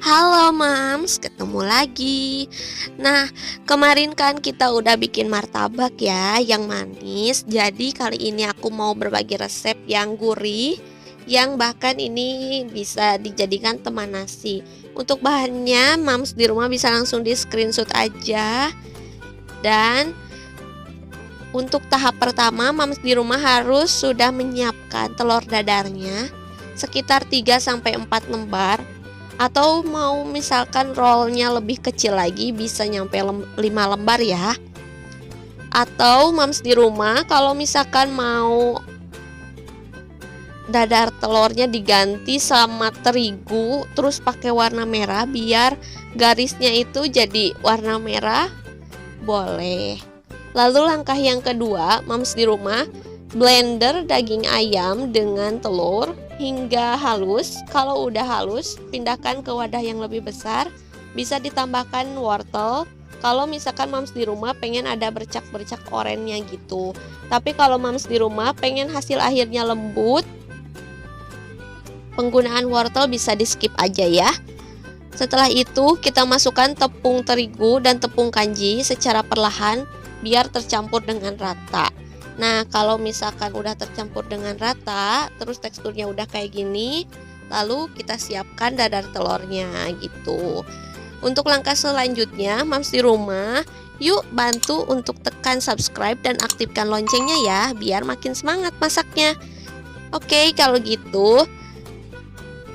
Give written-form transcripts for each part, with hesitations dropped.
Halo Mams, ketemu lagi. Nah, kemarin kan kita udah bikin martabak ya, yang manis. Jadi kali ini aku mau berbagi resep yang gurih, yang bahkan ini bisa dijadikan teman nasi. Untuk bahannya, Mams di rumah bisa langsung di screenshot aja. Dan untuk tahap pertama, Mams di rumah harus sudah menyiapkan telur dadarnya sekitar 3-4 lembar. Atau mau misalkan rollnya lebih kecil lagi bisa nyampe 5 lembar ya. Atau Mams di rumah kalau misalkan mau dadar telurnya diganti sama terigu terus pakai warna merah biar garisnya itu jadi warna merah, boleh. Lalu langkah yang kedua, Mams di rumah blender daging ayam dengan telur hingga halus. Kalau udah halus, pindahkan ke wadah yang lebih besar. Bisa ditambahkan wortel. Kalau misalkan Mams di rumah pengen ada bercak-bercak oranye gitu. Tapi kalau Mams di rumah pengen hasil akhirnya lembut, penggunaan wortel bisa di skip aja ya. Setelah itu kita masukkan tepung terigu dan tepung kanji secara perlahan biar tercampur dengan rata. Nah, kalau misalkan udah tercampur dengan rata, terus teksturnya udah kayak gini, lalu kita siapkan dadar telurnya gitu. Untuk langkah selanjutnya, Mams di rumah, yuk bantu untuk tekan subscribe dan aktifkan loncengnya ya, biar makin semangat masaknya. Oke, kalau gitu,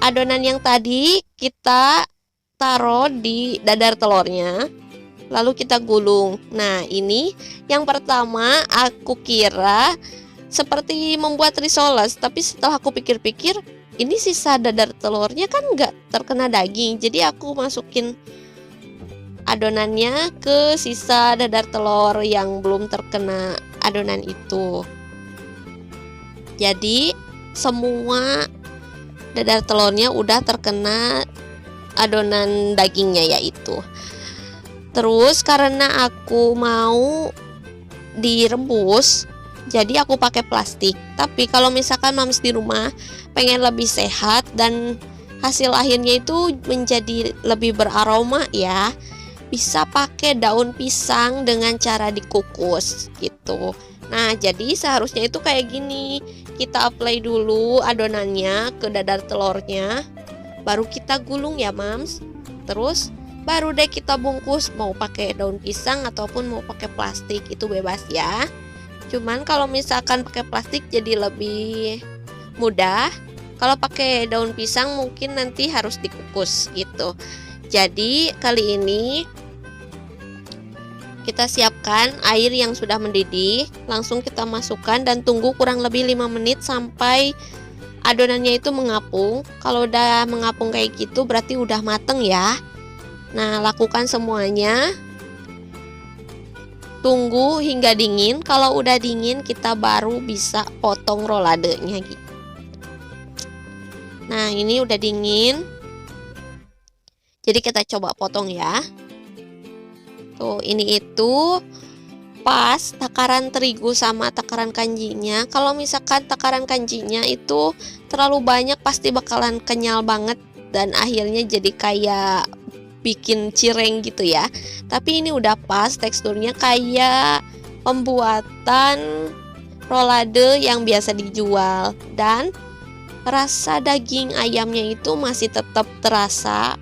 adonan yang tadi kita taruh di dadar telurnya. Lalu kita gulung. Nah, ini yang pertama aku kira seperti membuat risoles, tapi setelah aku pikir-pikir, ini sisa dadar telurnya kan nggak terkena daging. Jadi aku masukin adonannya ke sisa dadar telur yang belum terkena adonan itu. Jadi semua dadar telurnya udah terkena adonan dagingnya yaitu. Terus karena aku mau direbus, jadi aku pakai plastik. Tapi kalau misalkan Mams di rumah pengen lebih sehat dan hasil akhirnya itu menjadi lebih beraroma ya, bisa pakai daun pisang dengan cara dikukus gitu. Nah, jadi seharusnya itu kayak gini. Kita apply dulu adonannya ke dadar telurnya, baru kita gulung ya Mams. Terus baru deh kita bungkus, mau pakai daun pisang ataupun mau pakai plastik, itu bebas ya. Cuman kalau misalkan pakai plastik jadi lebih mudah. Kalau pakai daun pisang mungkin nanti harus dikukus gitu. Jadi kali ini kita siapkan air yang sudah mendidih, langsung kita masukkan dan tunggu kurang lebih 5 menit sampai adonannya itu mengapung. Kalau udah mengapung kayak gitu berarti udah mateng ya. Nah, lakukan semuanya. Tunggu hingga dingin. Kalau udah dingin, kita baru bisa potong roladenya gitu. Nah, ini udah dingin. Jadi kita coba potong ya. Tuh, ini itu pas takaran terigu sama takaran kanjinya. Kalau misalkan takaran kanjinya itu terlalu banyak, pasti bakalan kenyal banget dan akhirnya jadi kayak bikin cireng gitu ya. Tapi ini udah pas, teksturnya kayak pembuatan rolade yang biasa dijual. Dan rasa daging ayamnya itu masih tetap terasa.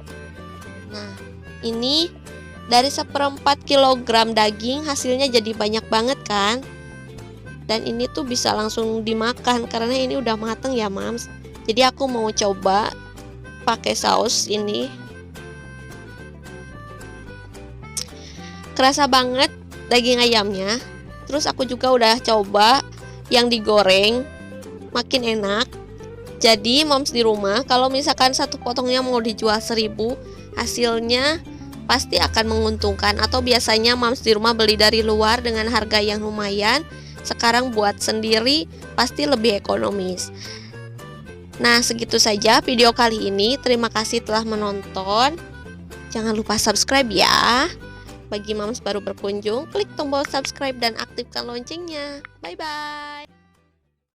Nah, ini dari 1/4 kilogram daging hasilnya jadi banyak banget kan. Dan ini tuh bisa langsung dimakan karena ini udah mateng ya Mams. Jadi aku mau coba pakai saus ini. Kerasa banget daging ayamnya. Terus aku juga udah coba yang digoreng, makin enak. Jadi Moms di rumah kalau misalkan satu potongnya mau dijual 1.000, hasilnya pasti akan menguntungkan. Atau biasanya Moms di rumah beli dari luar dengan harga yang lumayan, sekarang buat sendiri pasti lebih ekonomis. Nah, segitu saja video kali ini. Terima kasih telah menonton. Jangan lupa subscribe ya. Bagi Mams baru berkunjung, klik tombol subscribe dan aktifkan loncengnya. Bye-bye.